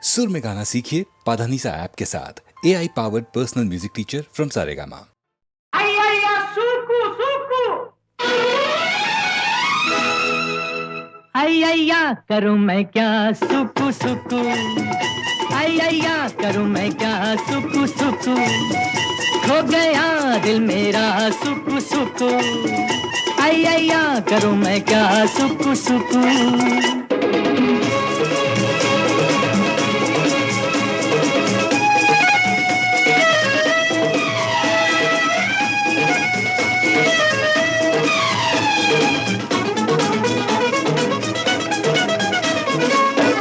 सुर में गाना सीखिए पाधानीसा ऐप के साथ। AI powered personal music teacher from Saregama. अय्या सुकु सुकु अय्या करूं मैं क्या सुकु सुकु, अय्या करूं मैं क्या सुकु सुकु, खो गया दिल मेरा सुकु सुकु, अय्या करूं मैं क्या सुकु सुकु।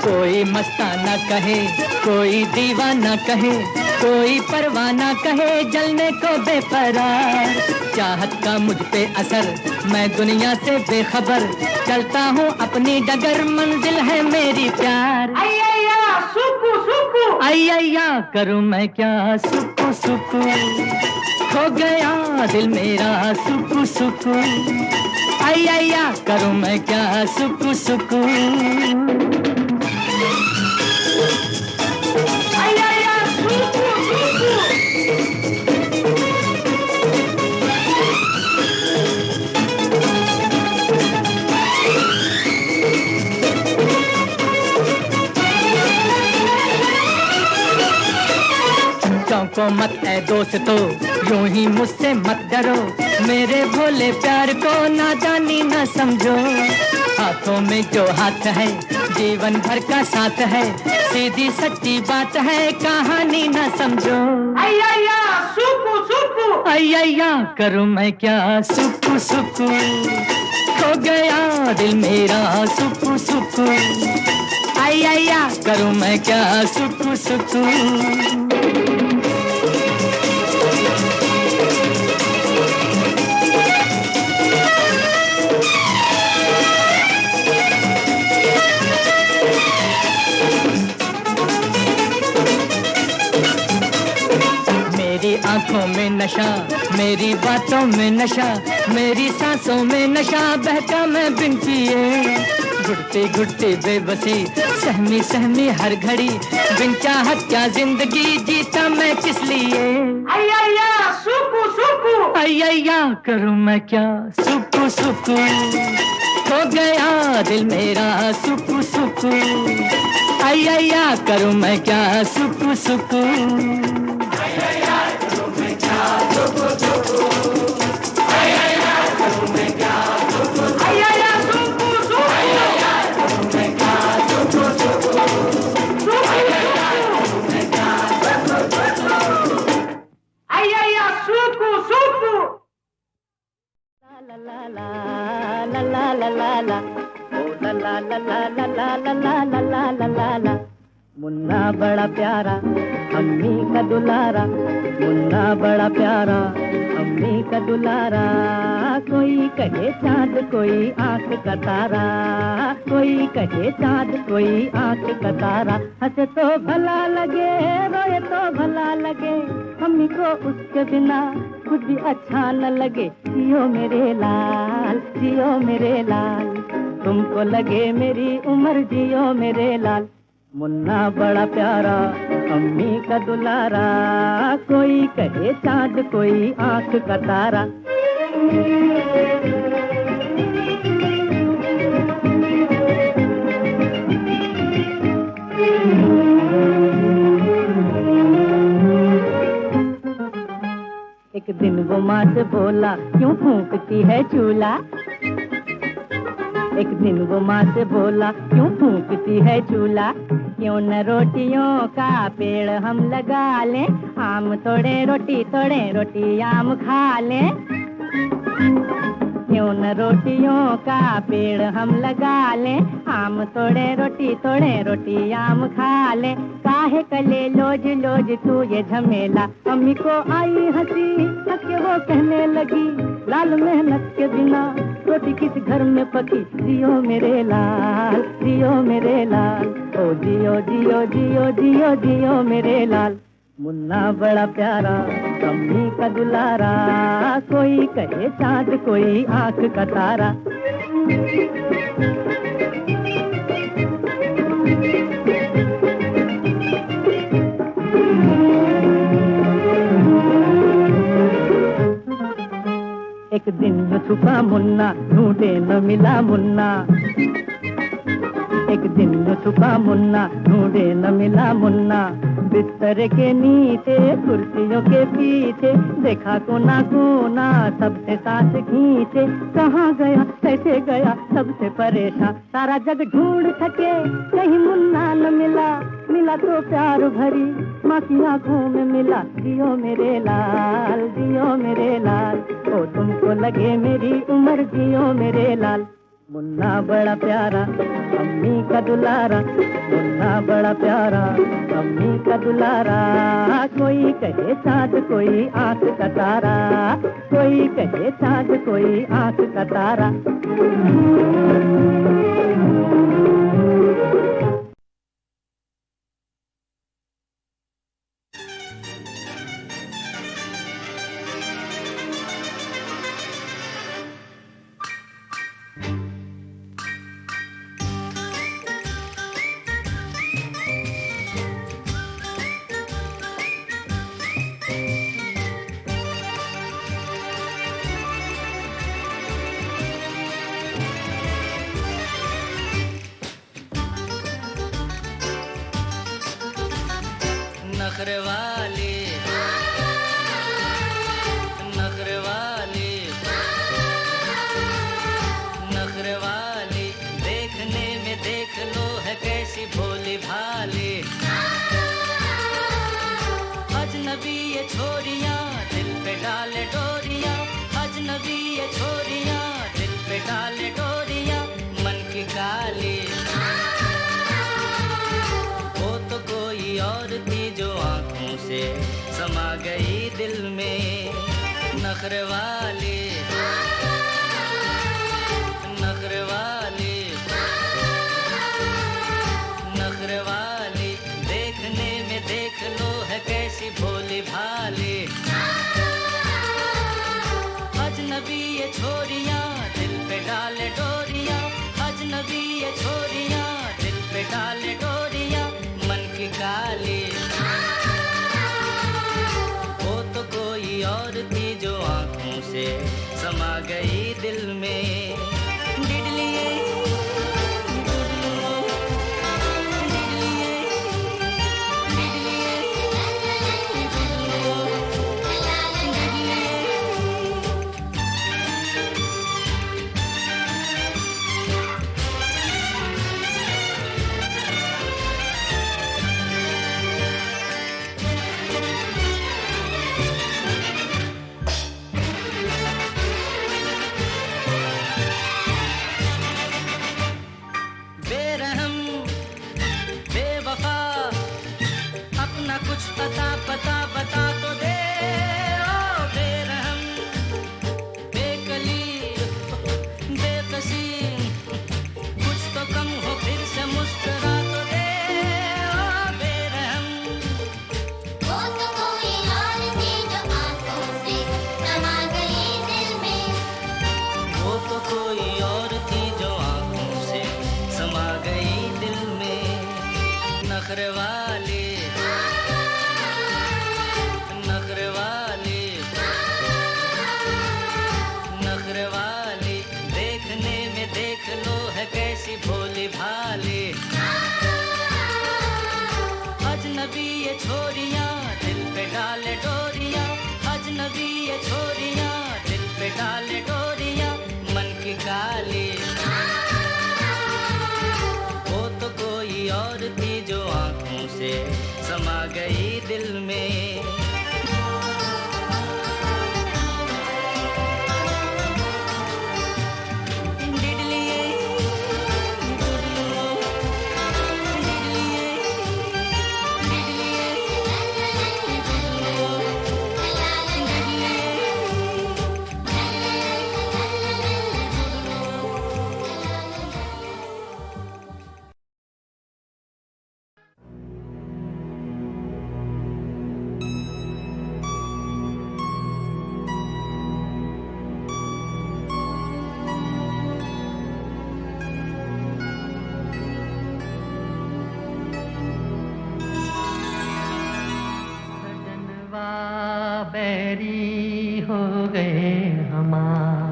कोई मस्ताना कहे, कोई दीवाना कहे, कोई परवाना कहे, जलने को बेपरार। चाहत का मुझ पे असर, मैं दुनिया से बेखबर, चलता हूँ अपनी डगर, मंजिल है मेरी प्यार। अय्या सुकु सुकु अय्या करूँ मैं क्या सुकु सुकु, खो गया दिल मेरा सुकु सुकु, अय्या करूँ मैं क्या सुकु सुकु। अय्या सुकु सुकु चौंको मत ऐ दोस्तों, यूं ही मुझसे मत डरो, मेरे भोले प्यार को नादानी न समझो। हाथों में जो हाथ है, जीवन भर का साथ है, सीधी सच्ची बात है, कहानी न समझो। अय्या सुकु सुकु अय्या करूं मैं क्या सुकु सुकु, खो गया दिल मेरा सुकु सुकु, अय्या करूं मैं क्या सुकु सुकु। मेरी आंखों में नशा, मेरी बातों में नशा, मेरी सांसों में नशा, बहका मैं बिन पिए। घुटती घुटती बेबसी, सहमी सहमी हर घड़ी, बिन चाहत क्या जिंदगी जीता मैं किस लिए। अय्या सुकु सुकु अय्या करूं मैं क्या सुकु सुकु, खो गया दिल मेरा सुकु सुकु, अय्या करूं मैं क्या सुकु सुकु। अय्या सुकु अय्या सुकु सुकु ला ला ला ला ला ला ला ला, ओ ला ला ला ला ला ला ला ला ला ला ला ला। मुन्ना बड़ा प्यारा, अम्मी का दुलारा, मुन्ना बड़ा प्यारा, अम्मी का दुलारा। कोई कहे चाँद कोई आँख का तारा, कोई कहे चाँद कोई आँख का तारा। हंसे तो भला लगे, रोए तो भला लगे, अम्मी को उसके बिना कुछ भी अच्छा न लगे। जियो मेरे लाल, जियो मेरे लाल, तुमको लगे मेरी उम्र, जियो मेरे लाल। मुन्ना बड़ा प्यारा, अम्मी का दुलारा, कोई कहे चाँद कोई आँख का तारा। एक दिन वो माँ से बोला, क्यों फूंकती है चूल्हा। एक दिन वो माँ से बोला, क्यों फूंकती है चूल्हा। क्यों न रोटियों का पेड़ हम लगा लें, आम तोड़े रोटी आम खा लें। क्यों न रोटियों का पेड़ हम लगा लें, आम तोड़े रोटी आम खा लें। काहे कले लोज लोज तू ये झमेला। अम्मी को आई हंसी, हंस के वो कहने लगी, लाल मेहनत के बिना रोटी किस घर में पकी। जियो मेरे लाल, जियो मेरे लाल, ओ जियो जियो जियो जियो जियो मेरे लाल। मुन्ना बड़ा प्यारा, अम्मी का दुलारा, कोई कहे चाँद कोई आँख का तारा। दिन यूं छुपा मुन्ना, ढूंढे न मिला मुन्ना। एक दिन यूं छुपा मुन्ना, ढूंढे न मिला मुन्ना। बिस्तर के नीचे, कुर्सियों के पीछे, देखा कोना कोना सबसे सांस खींचे। कहाँ गया कैसे गया सबसे परेशान, सारा जग ढूंढ थके कहीं मुन्ना न मिला। मिला तो प्यार भरी माँ की आंखों में मिला। जियो मेरे लाल, जियो मेरे लाल, ओ तुमको लगे मेरी उम्र, जियो मेरे लाल। मुन्ना बड़ा प्यारा अम्मी का दुलारा, मुन्ना बड़ा प्यारा अम्मी का दुलारा। कोई कहे चाँद कोई आँख का तारा, कोई कहे चाँद कोई आँख का तारा। नखरे वाली, नखरे वाली, नखरे वाली, देखने में देख लो है कैसी भोली भाली। अजनबी ये छोरियां दिल पे डाले डोरियां, अजनबी ये छोरियां दिल पे डाले डोरियां, मन की काली। वो तो कोई और थी जो आंखों से समा गई दिल में। नखरे वाली, नखरे वाली, नखरे वाली, देखने में देख लो है कैसी भोली भाली। अजनबी ये छोरियां दिल पे डाले डोरियां, अजनबी ये छोरियां दिल पे डाले डोरियां, मन की काली। वो तो कोई और थी जो आंखों से समा गई दिल में। डिडलिए, बेरहम बेवफा, अपना कुछ पता पता बता तो दे। ओ बेरहम बेकली बेकसी, कुछ तो कम हो फिर से मुस्कुरा तो दे। ओ बेरहम, वो तो कोई और थी जो आंखों से समा गई दिल में। वो तो कोई और थी जो आंखों से समा गई दिल में। नखरे वाली, नखरे वाली, नखरे वाली, देखने में देख लो है कैसी भोली भाली। अजनबी ये छोरियां दिल पे डाले डोरियां, अजनबी ये छोरियां दिल पे डाले डोरियां, मन की काली। वो तो कोई और थी जो आंखों से समा गई दिल में। डिडलिए, सजनवा बैरी हो गए हमारे,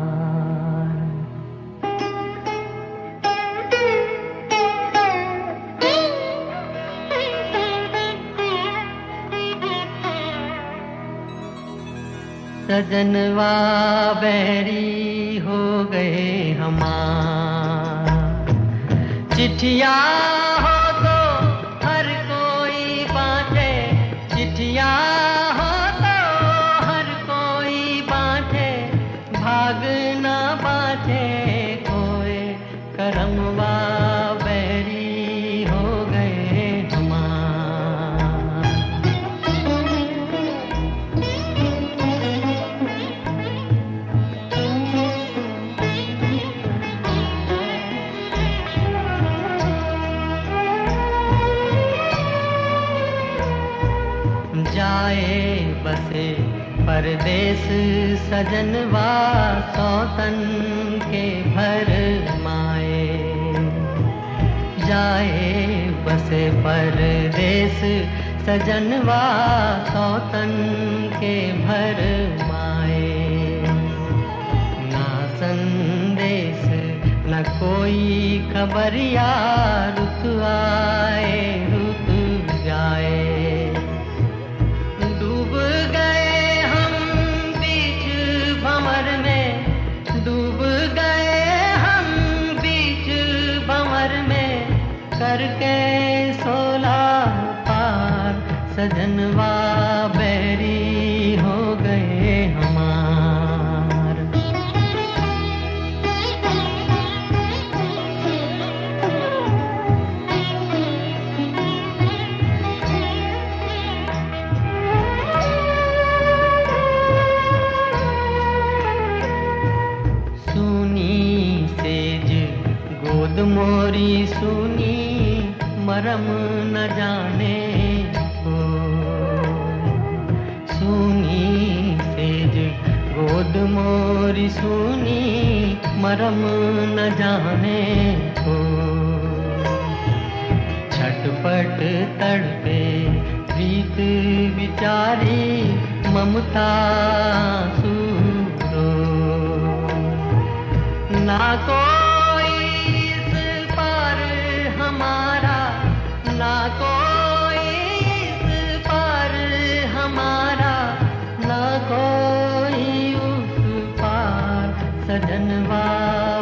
सजनवा बैरी हो गए हमार। चिट्ठिया हो तो हर कोई बांटे, चिट्ठिया हो तो हर कोई बांटे, भाग ना बांटे कोई, करमवा बैरी हो गए हमार। जाए बसे परदेस सजनवा सौतन के भर माए। जाए बसे परदेस सजनवा सौतन के भर माए। ना संदेश न कोई खबरिया, रुत आए रुत जाए। डूब गए हम बीच भंवर में, डूब गए हम बीच भंवर में, करके सोला पार सजनवा बैरी हो गए हमार। सुनी सेज गोद मोरी सुनी, मरम न जाने को। सुनी सेज गोद मोरी सुनी, मरम न जाने को। छटपट तड़पे प्रीत विचारी, ममता सूरो। ना कोई इस पार हमारा, ना कोई इस पार हमारा, ना कोई उस पार सजनवा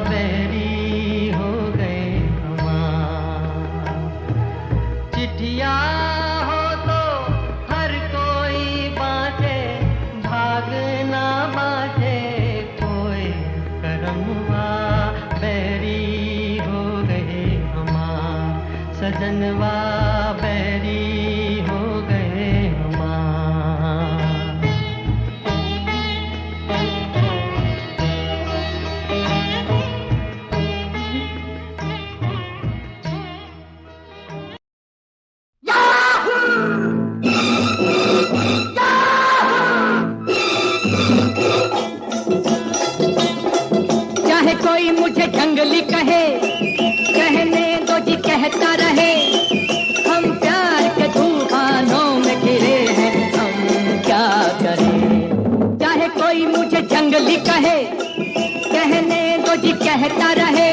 बैरी हो गए हमार। चिट्ठिया हो तो हर कोई बांटे, भाग ना बांटे कोई, करमवा बैरी हो गए हमार। सजनवा बैरी हो गए हमार। चाहे कोई मुझे जंगली कहे, कहने दो जी कहता रहे। हम प्यार के तूफानों में घिरे हैं, हम क्या करें। चाहे कोई मुझे जंगली कहे, कहने दो जी कहता रहे।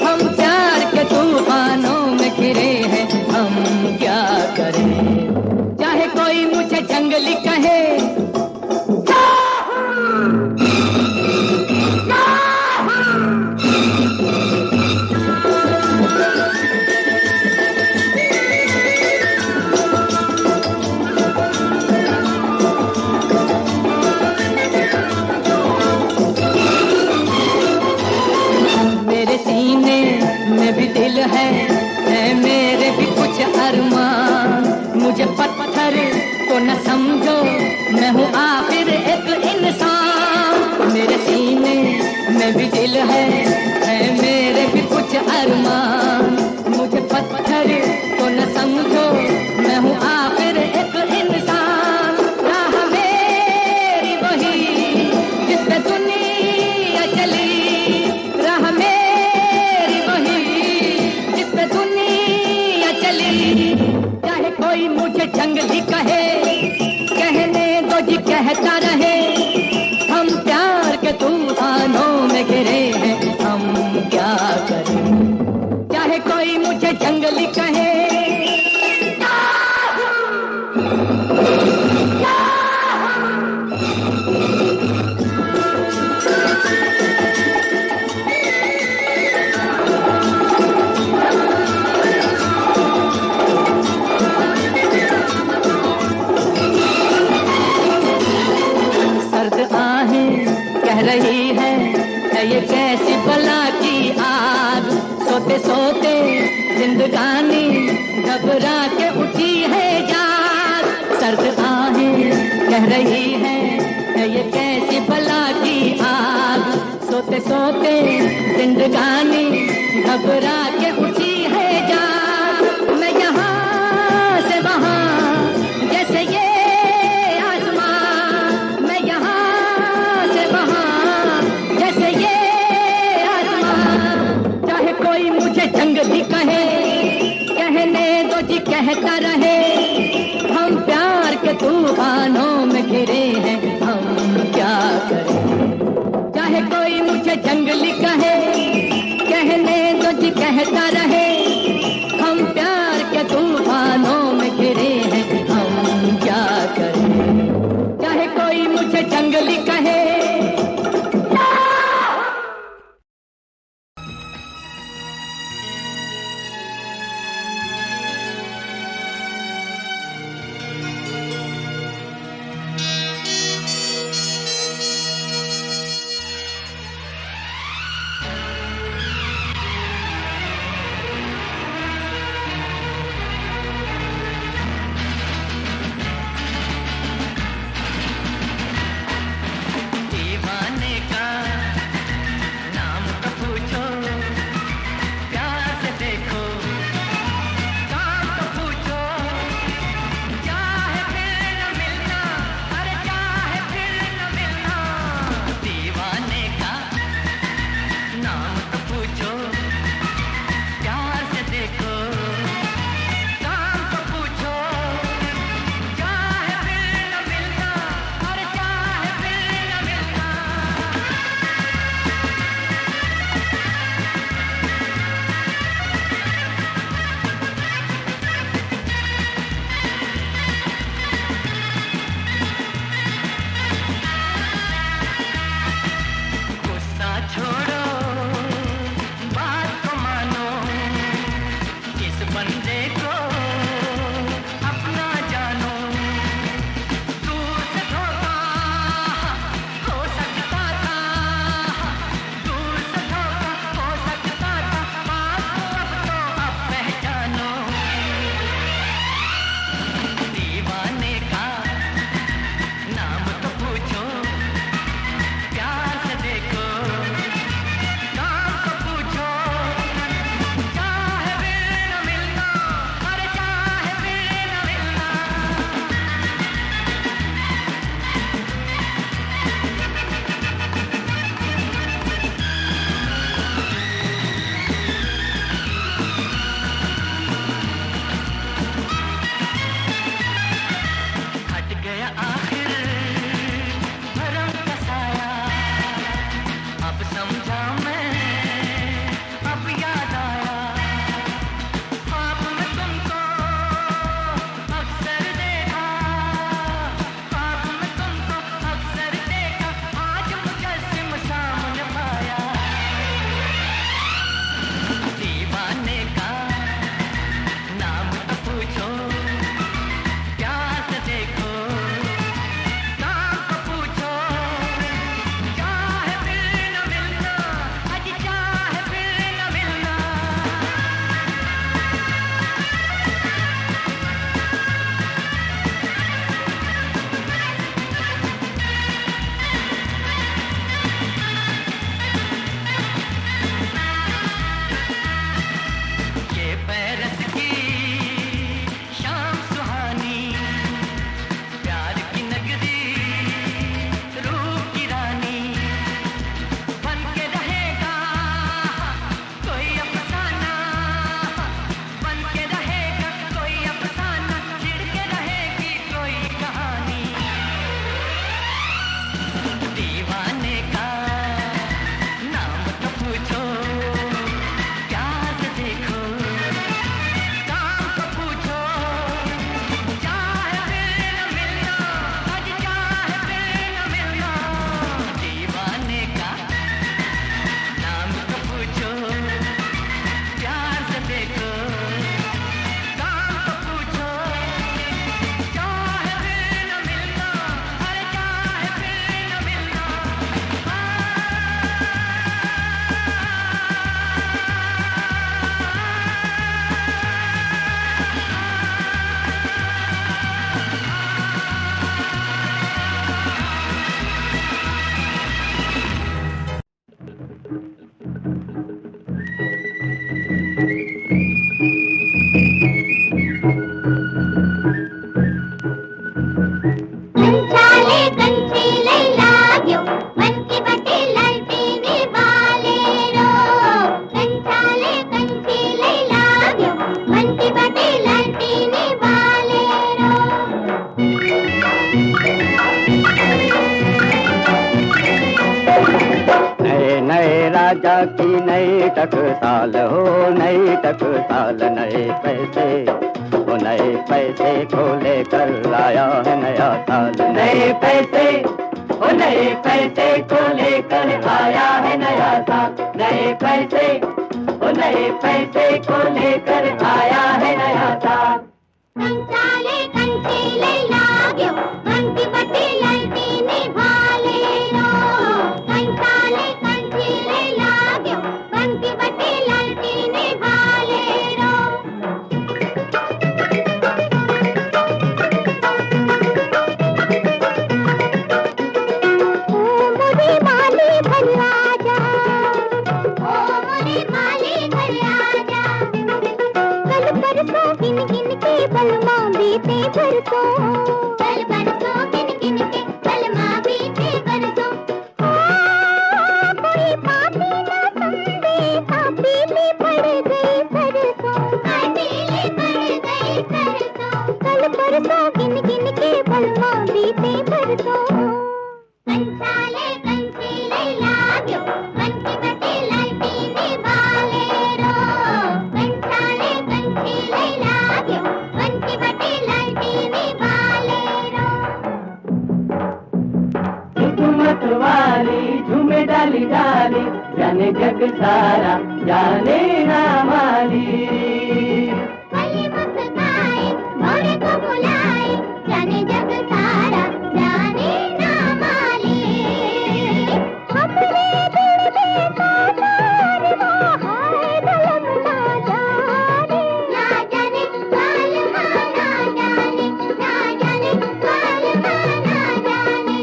हम प्यार के तूफानों में घिरे हैं, हम क्या करें। चाहे कोई मुझे जंगली कहे, मेरे सीने में भी दिल है मेरे भी कुछ अरमान। मुझे पत्थर को न समझो, मैं हूँ आखिर एक इंसान। मेरे सीने में भी दिल है मेरे भी कुछ अरमान। मुझे पत्थर को न समझो, मैं हूँ आखिर एक इंसान। राह मेरी वही जिस पे दुनिया चली, राह मेरी वही जिस पे दुनिया चली। चाहे कोई मुझे जंगली कहे, कहने दो जी कहता रहे। हम प्यार के तूफानों में घिरे हैं, हम क्या करें। चाहे कोई मुझे जंगली कहे, घबरा के उठी है जा मैं यहाँ से वहाँ जैसे ये आसमां मैं यहाँ से वहाँ जैसे ये आसमां चाहे कोई मुझे जंगली कहे कहने दो जी कहता रहे हम प्यार के तूफानों में घिरे हैं हम क्या करें चाहे कोई मुझे जंगली कहे कहने दो जी कहता रहे हम प्यार के तूफानों में घिरे हैं हम क्या करें चाहे कोई मुझे जंगली कहे टकसाल हो नई टकसाल, नए पैसे वो नए पैसे को लेकर लाया है नया साल। नए पैसे वो नए पैसे को लेकर आया है नया साल। नए पैसे वो नए पैसे को लेकर आया है नया साल। कंचाले कंचीले लाग्यो बंटी बटी ललटीनी भालेरो। कंचाले कंचीले लाग्यो बंटी बटी ललटीनी भालेरो। ओ मोरी माली घर आजा, ओ मोरी माली घर आजा। कल परसों गिन गिन के बलमा बीते बरसों, कल परसों गिन गिन के बलमा बीते बरसों। कोई पापी न समझे पीली पड़ गई सरसों, पीली पड़ गई सरसों। कल परसों गिन गिन के बलमा बीते बरसों। कंचाले कंचीले लाग्यो बंटी बटी ललटीनी भालेरो। कंचाले कंचीले लाग्यो बंटी बटी ललटीनी भालेरो। झुमत वाली झूमे डाली डाली, जाने जग सारा जाने ना माली। कली मुस्काए मोरे को बुलाए, जाने जग सारा जाने ना माली। अपने दिल में काटारवा है दलम ना जाने, ना जाने कालमा ना जाने, ना जाने कालमा ना जाने।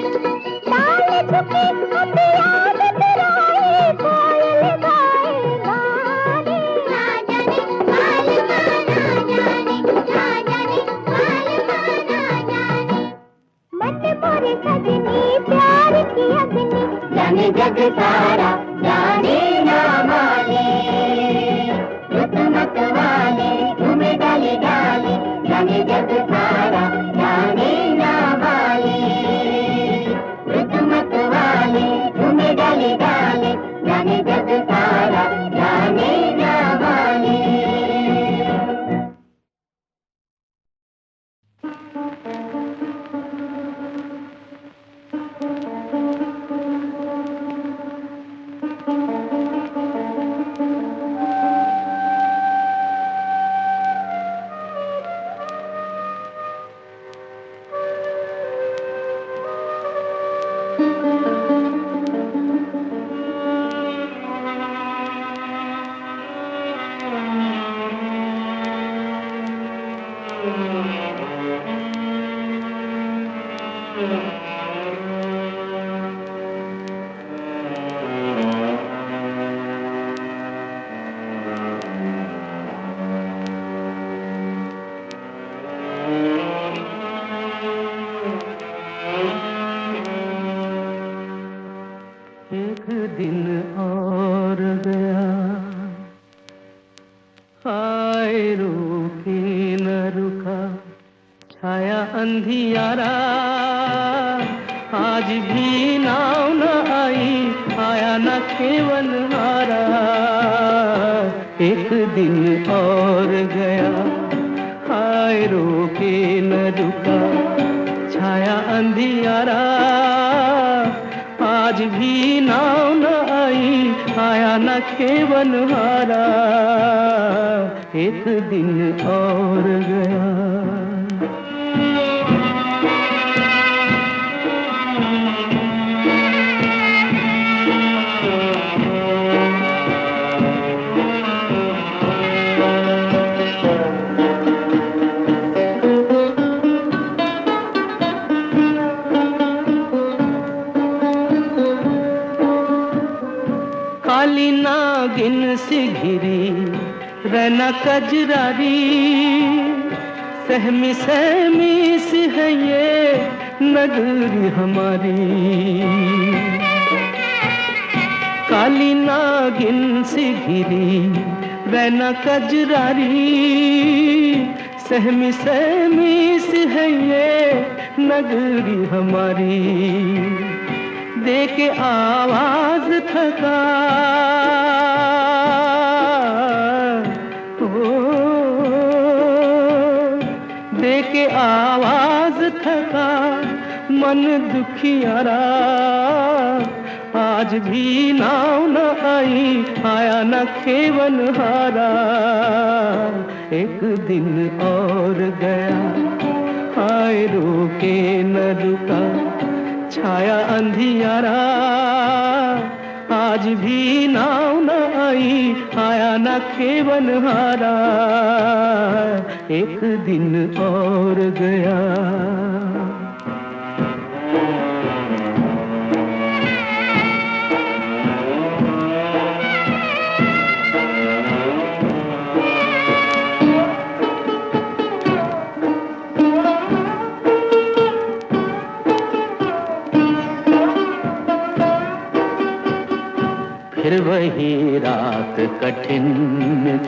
लाल झुके अब याद तेराए कोयल गाए गाने, ना जाने कालमा ना जाने, ना जाने कालमा ना जाने। मत मोरे सजनी प्यार की अग्नि, जाने जग सारा जाने ना माली। झुमत वाली झूमे डाली डाली, जाने जग सारा जाने ना माली। झुमत वाली झूमे डाली डाली, जाने जग सारा जाने ना माली। एक दिन और गया, हाय रुके न रुका, छाया अंधियारा। आज भी नाव न आई, आया न केवल हारा। एक दिन और गया, हाय रुके न रुका, छाया अंधियारा। आज भी नाव न आई, आया न केवल हारा। एक दिन और गया। काली नागिन से घिरी रैना कजरारी, सहमी सहमी सी है ये नगरी हमारी। काली नागिन से घिरी रैना कजरारी, सहमी सहमी सी है ये नगरी हमारी। दे के आवाज थका के आवाज थका मन दुखियारा, आज भी नाव न आई आया न खेवन हारा। एक दिन और गया आए रुके न रुका, छाया अंधियारा, आज भी नाव न आई आया न खेवन हारा। एक दिन और गया। फिर वही रात कठिन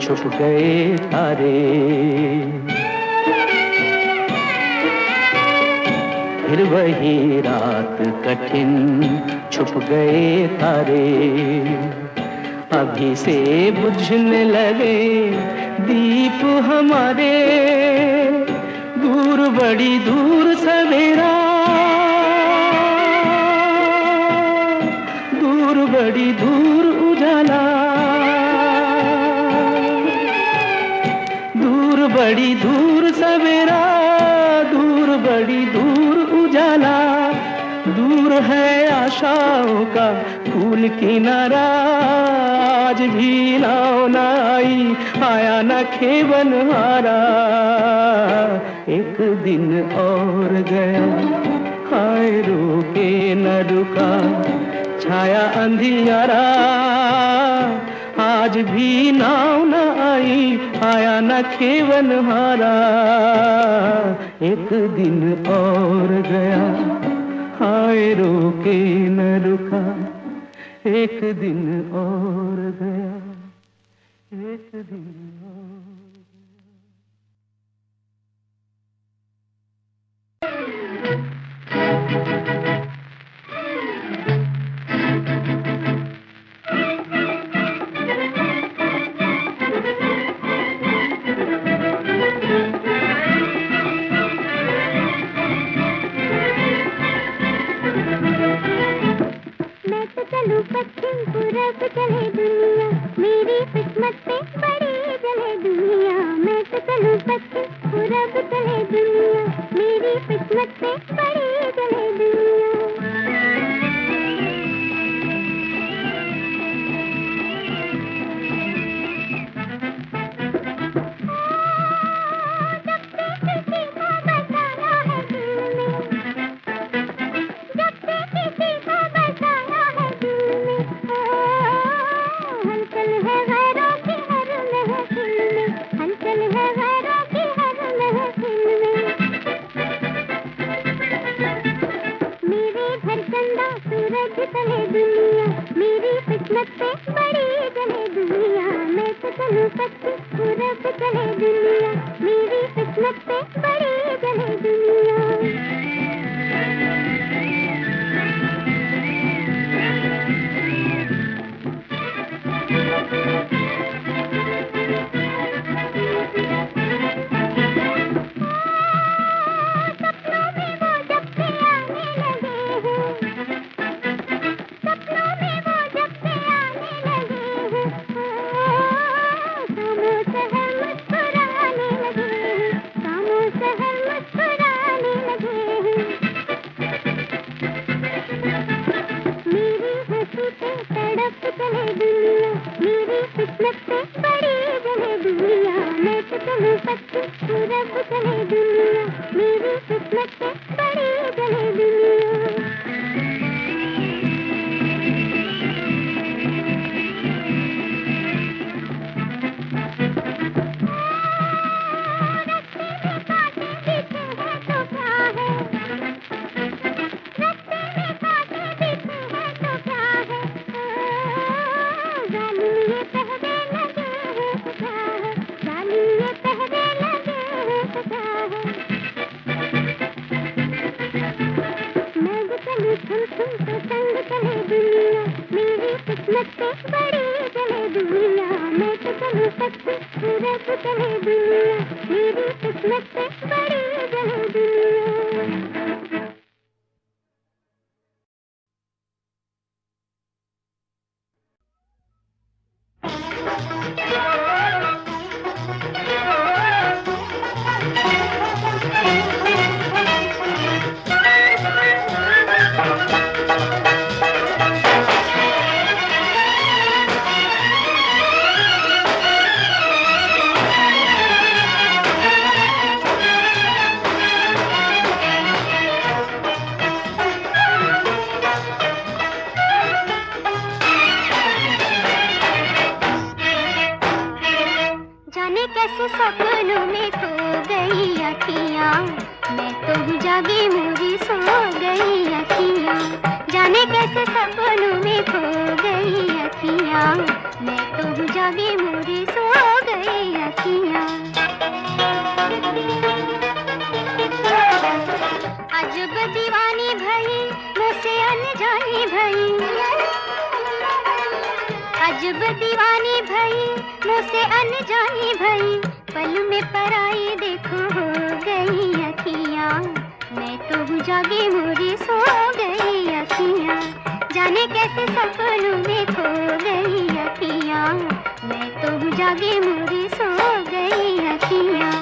छुप गए तारे, फिर वही रात कठिन छुप गए तारे। अभी से बुझने लगे दीप हमारे, दूर बड़ी दूर सवेरा, दूर बड़ी दूर उजाला, दूर बड़ी दूर सवेरा, दूर बड़ी दूर उजाला। दूर है आशाओं का फूल किनारा, आज भी नाव न आई आया न खेवन हारा। एक दिन और गया हाय रुके न रुका, छाया अंधियारा, आज भी नाव न आई आया न खेवन हारा। एक दिन और गया हाय रुके न रुका, एक दिन और गया, एक दिन और। चलूं पश्चिम पूरब चले दुनिया, मेरी किस्मत पे बड़ी जले दुनिया। मैं तो चलूं पश्चिम पूरब चले दुनिया, मेरी किस्मत पे बड़ी जले दुनिया। उल्फत रब कहे दुनिया, मेरी किस्मत पे बड़ी जले दुनिया। कैसे सपनों में खो गई अखियाँ, मैं तो जागी मेरी सो गई अखियाँ। जाने कैसे सपनों में खो गई अखियाँ, मैं तो जागी मेरी सो गई अखियाँ। अजब दीवानी भई मुझसे अनजानी भई, अजब दीवानी भई मुझसे अनजानी भई, पल में पराई देखो हो गई अखियाँ, मैं तो जागी मोरी सो गई अखियाँ। जाने कैसे सपनों में खो गई अखियाँ, मैं तो जागी मोरी सो गई अखियाँ।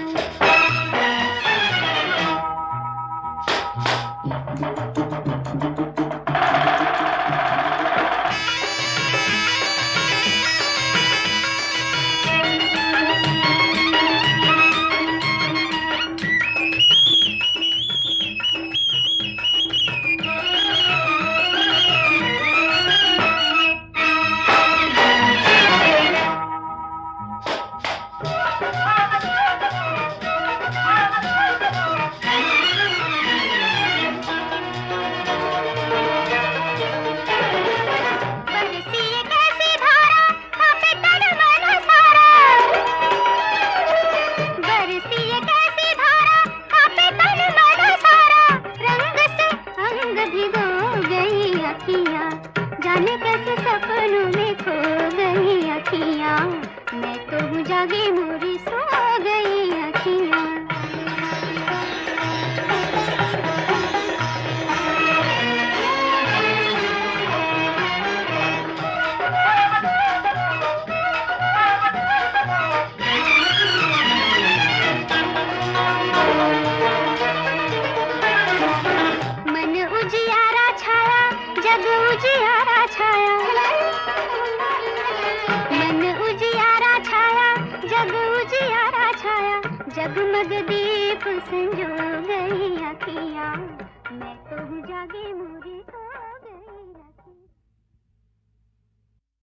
जाने कैसे सपनों में खो गई अखियाँ, मैं तो जागी मोरी सो गई अखियाँ। मन उजियारा छाया, जग उजियारा छाया, मन उजियारा छाया, जग उजियारा छाया, जगमग दीप संजो गई अखियाँ, मैं तो जागी मोरी